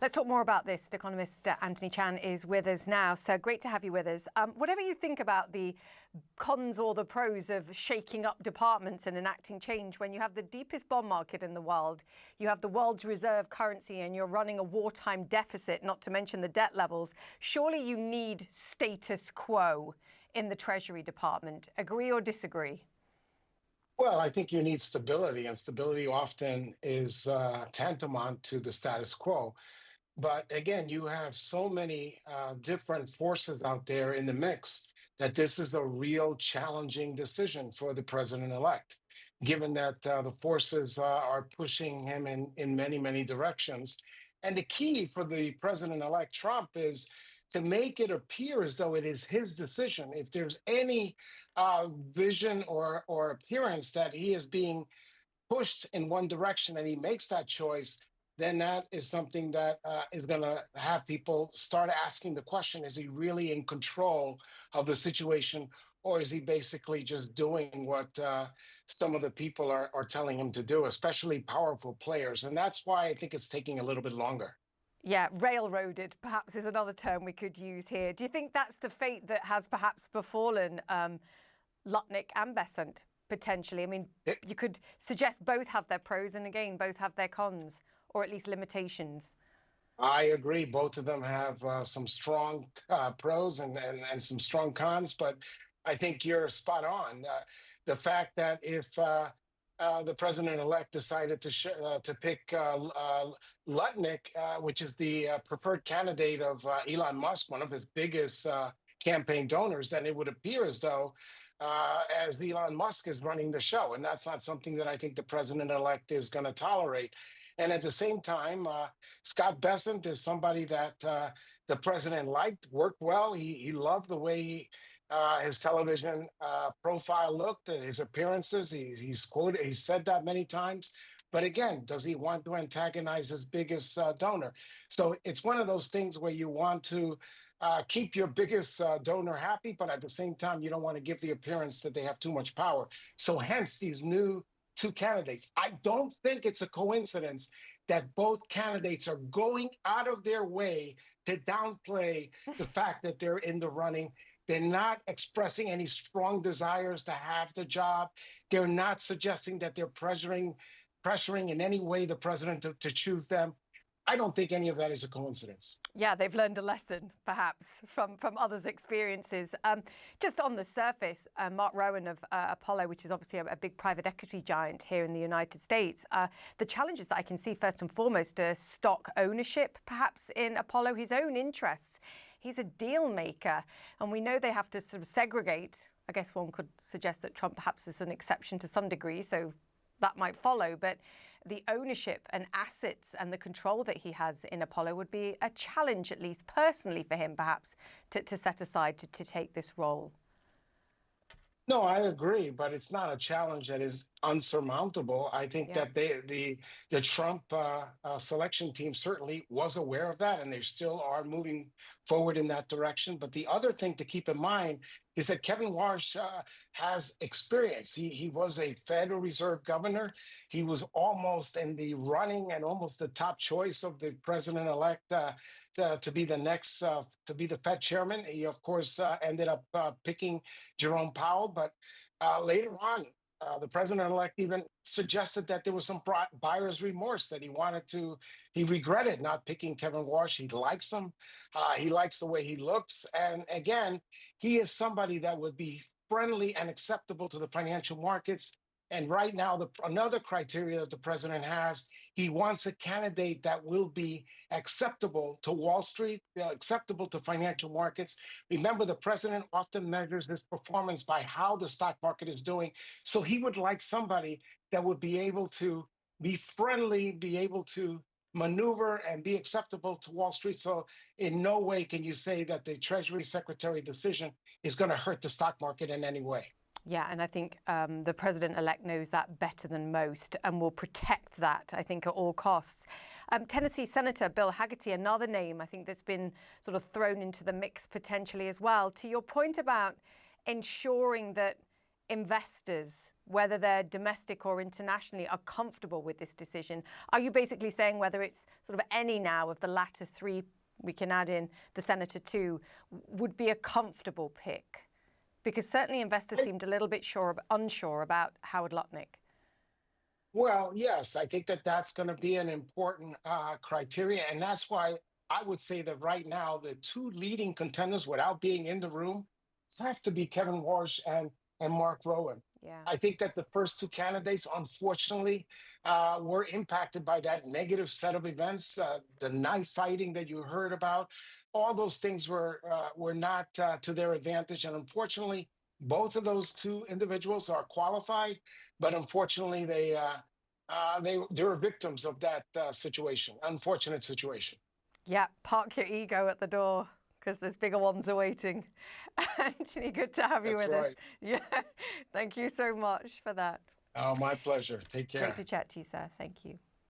Let's talk more about this. Economist Anthony Chan is with us now. So great to have you with us. Whatever you think about the cons or the pros of shaking up departments and enacting change, when you have the deepest bond market in the world, you have the world's reserve currency, and you're running a wartime deficit, not to mention the debt levels, surely you need status quo in the Treasury Department. Agree or disagree? Well, I think you need stability, and stability often is tantamount to the status quo. But again, you have so many different forces out there in the mix that this is a real challenging decision for the president-elect, given that the forces are pushing him in many, many directions. And the key for the president-elect Trump is to make it appear as though it is his decision. If there's any vision or appearance that he is being pushed in one direction and he makes that choice, then that is something that is going to have people start asking the question, is he really in control of the situation, or is he basically just doing what some of the people are telling him to do, especially powerful players? And that's why I think it's taking a little bit longer. Yeah, railroaded perhaps is another term we could use here. Do you think that's the fate that has perhaps befallen Lutnick and Bessent, potentially? I mean, you could suggest both have their pros and, again, both have their cons, or at least limitations. I agree. Both of them have some strong pros and some strong cons, but I think you're spot on. The fact that if the president-elect decided to pick Lutnick, which is the preferred candidate of Elon Musk, one of his biggest campaign donors, then it would appear as though as Elon Musk is running the show. And that's not something that I think the president-elect is going to tolerate. And at the same time, Scott Bessent is somebody that the president liked, worked well. He loved the way his television profile looked, his appearances. He's quoted, he said that many times. But again, does he want to antagonize his biggest donor? So it's one of those things where you want to keep your biggest donor happy, but at the same time, you don't want to give the appearance that they have too much power. So hence these new two candidates. I don't think it's a coincidence that both candidates are going out of their way to downplay the fact that they're in the running. They're not expressing any strong desires to have the job. They're not suggesting that they're pressuring in any way the president to choose them. I don't think any of that is a coincidence. Yeah, they've learned a lesson, perhaps, from others' experiences. Just on the surface, Mark Rowan of Apollo, which is obviously a big private equity giant here in the United States, the challenges that I can see first and foremost are stock ownership, perhaps, in Apollo, his own interests. He's a deal maker, and we know they have to sort of segregate. I guess one could suggest that Trump perhaps is an exception to some degree, so that might follow. But the ownership and assets and the control that he has in Apollo would be a challenge, at least personally for him, perhaps, to set aside to take this role. No, I agree, but it's not a challenge that is unsurmountable. I think that the Trump selection team certainly was aware of that, and they still are moving forward in that direction. But the other thing to keep in mind is that Kevin Warsh has experience. He was a Federal Reserve governor. He was almost in the running and almost the top choice of the president-elect to be the next, to be the Fed chairman. He, of course, ended up picking Jerome Powell. But later on, the president-elect even suggested that there was some buyer's remorse, that he regretted not picking Kevin Warsh. He likes him. He likes the way he looks. And again, he is somebody that would be friendly and acceptable to the financial markets. And right now, another criteria that the president has, he wants a candidate that will be acceptable to Wall Street, acceptable to financial markets. Remember, the president often measures his performance by how the stock market is doing. So he would like somebody that would be able to be friendly, be able to maneuver and be acceptable to Wall Street. So in no way can you say that the Treasury Secretary decision is going to hurt the stock market in any way. Yeah, and I think the president-elect knows that better than most and will protect that, I think, at all costs. Tennessee Senator Bill Hagerty, another name I think that's been sort of thrown into the mix potentially as well. To your point about ensuring that investors whether they're domestic or internationally, are comfortable with this decision? Are you basically saying whether it's sort of any now of the latter three, we can add in the senator too, would be a comfortable pick? Because certainly investors seemed a little bit unsure about Howard Lutnick. Well, yes, I think that that's going to be an important criteria. And that's why I would say that right now, the two leading contenders without being in the room has to be Kevin Warsh and Mark Rowan. Yeah. I think that the first two candidates, unfortunately, were impacted by that negative set of events, the knife fighting that you heard about. All those things were not to their advantage. And unfortunately, both of those two individuals are qualified, but unfortunately, they were victims of that situation, unfortunate situation. Yeah, park your ego at the door, because there's bigger ones awaiting. Anthony, good to have you with us. Yeah, thank you so much for that. Oh, my pleasure. Take care. Great to chat to you, sir. Thank you.